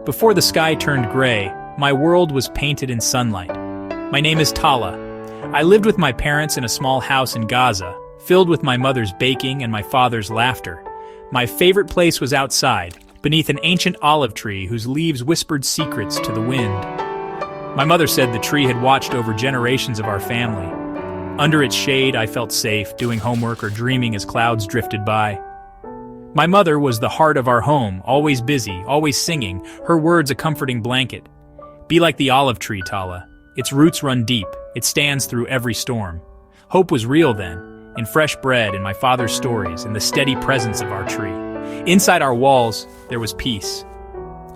Before the sky turned gray, my world was painted in sunlight. My name is Tala. I lived with my parents in a small house in Gaza, filled with my mother's baking and my father's laughter. My favorite place was outside, beneath an ancient olive tree whose leaves whispered secrets to the wind. My mother said the tree had watched over generations of our family. Under its shade, I felt safe, doing homework or dreaming as clouds drifted by. My mother was the heart of our home, always busy, always singing, her words a comforting blanket. Be like the olive tree, Tala. Its roots run deep, it stands through every storm. Hope was real then, in fresh bread, in my father's stories, in the steady presence of our tree. Inside our walls, there was peace.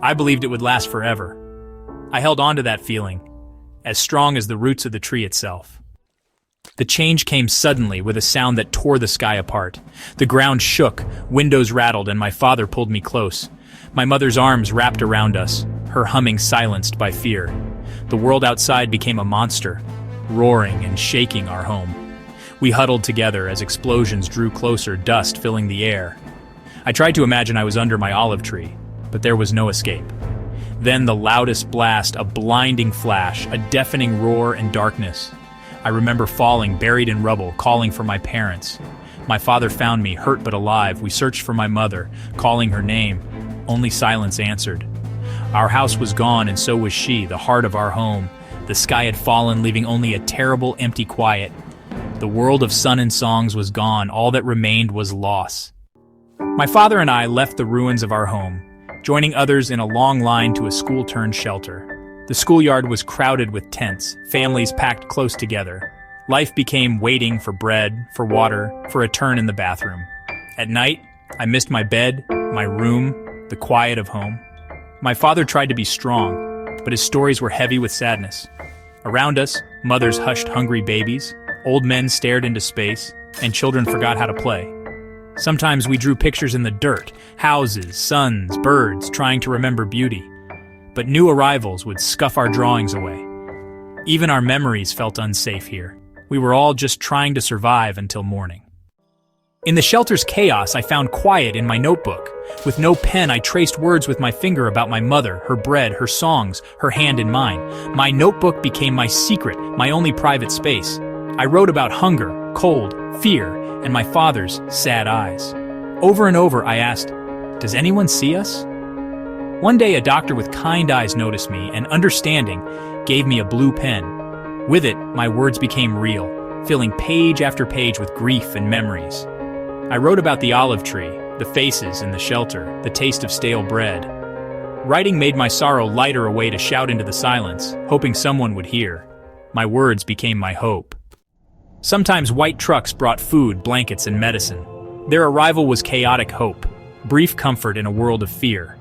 I believed it would last forever. I held on to that feeling, as strong as the roots of the tree itself. The change came suddenly with a sound that tore the sky apart. The ground shook, windows rattled, and my father pulled me close. My mother's arms wrapped around us, her humming silenced by fear. The world outside became a monster, roaring and shaking our home. We huddled together as explosions drew closer, dust filling the air. I tried to imagine I was under my olive tree, but there was no escape. Then the loudest blast, a blinding flash, a deafening roar and darkness. I remember falling, buried in rubble, calling for my parents. My father found me, hurt but alive. We searched for my mother, calling her name. Only silence answered. Our house was gone, and so was she, the heart of our home. The sky had fallen, leaving only a terrible, empty quiet. The world of sun and songs was gone. All that remained was loss. My father and I left the ruins of our home, joining others in a long line to a school-turned-shelter. The schoolyard was crowded with tents, families packed close together. Life became waiting for bread, for water, for a turn in the bathroom. At night, I missed my bed, my room, the quiet of home. My father tried to be strong, but his stories were heavy with sadness. Around us, mothers hushed hungry babies, old men stared into space, and children forgot how to play. Sometimes we drew pictures in the dirt, houses, suns, birds, trying to remember beauty. But new arrivals would scuff our drawings away. Even our memories felt unsafe here. We were all just trying to survive until morning. In the shelter's chaos, I found quiet in my notebook. With no pen, I traced words with my finger about my mother, her bread, her songs, her hand in mine. My notebook became my secret, my only private space. I wrote about hunger, cold, fear, and my father's sad eyes. Over and over, I asked, "Does anyone see us?" One day, a doctor with kind eyes noticed me and, understanding, gave me a blue pen. With it, my words became real, filling page after page with grief and memories. I wrote about the olive tree, the faces in the shelter, the taste of stale bread. Writing made my sorrow lighter, a way to shout into the silence, hoping someone would hear. My words became my hope. Sometimes white trucks brought food, blankets, and medicine. Their arrival was chaotic hope, brief comfort in a world of fear.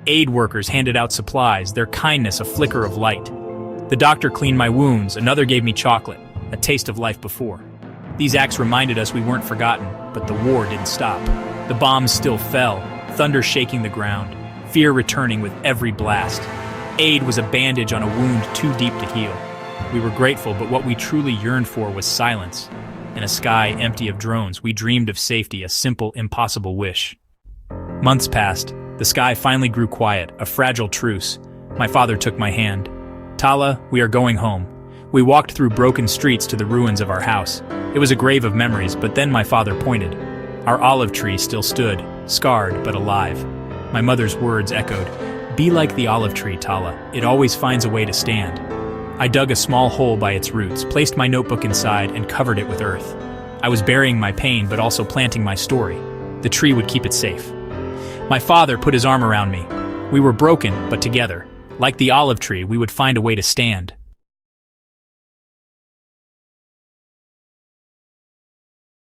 Aid workers handed out supplies, their kindness a flicker of light. The doctor cleaned my wounds, another gave me chocolate, a taste of life before. These acts reminded us we weren't forgotten, but the war didn't stop. The bombs still fell, thunder shaking the ground, fear returning with every blast. Aid was a bandage on a wound too deep to heal. We were grateful, but what we truly yearned for was silence. In a sky empty of drones, we dreamed of safety, a simple, impossible wish. Months passed. The sky finally grew quiet, a fragile truce. My father took my hand. "Tala, we are going home." We walked through broken streets to the ruins of our house. It was a grave of memories, but then my father pointed. Our olive tree still stood, scarred but alive. My mother's words echoed, "Be like the olive tree, Tala. It always finds a way to stand." I dug a small hole by its roots, placed my notebook inside, and covered it with earth. I was burying my pain, but also planting my story. The tree would keep it safe. My father put his arm around me. We were broken, but together. Like the olive tree, we would find a way to stand.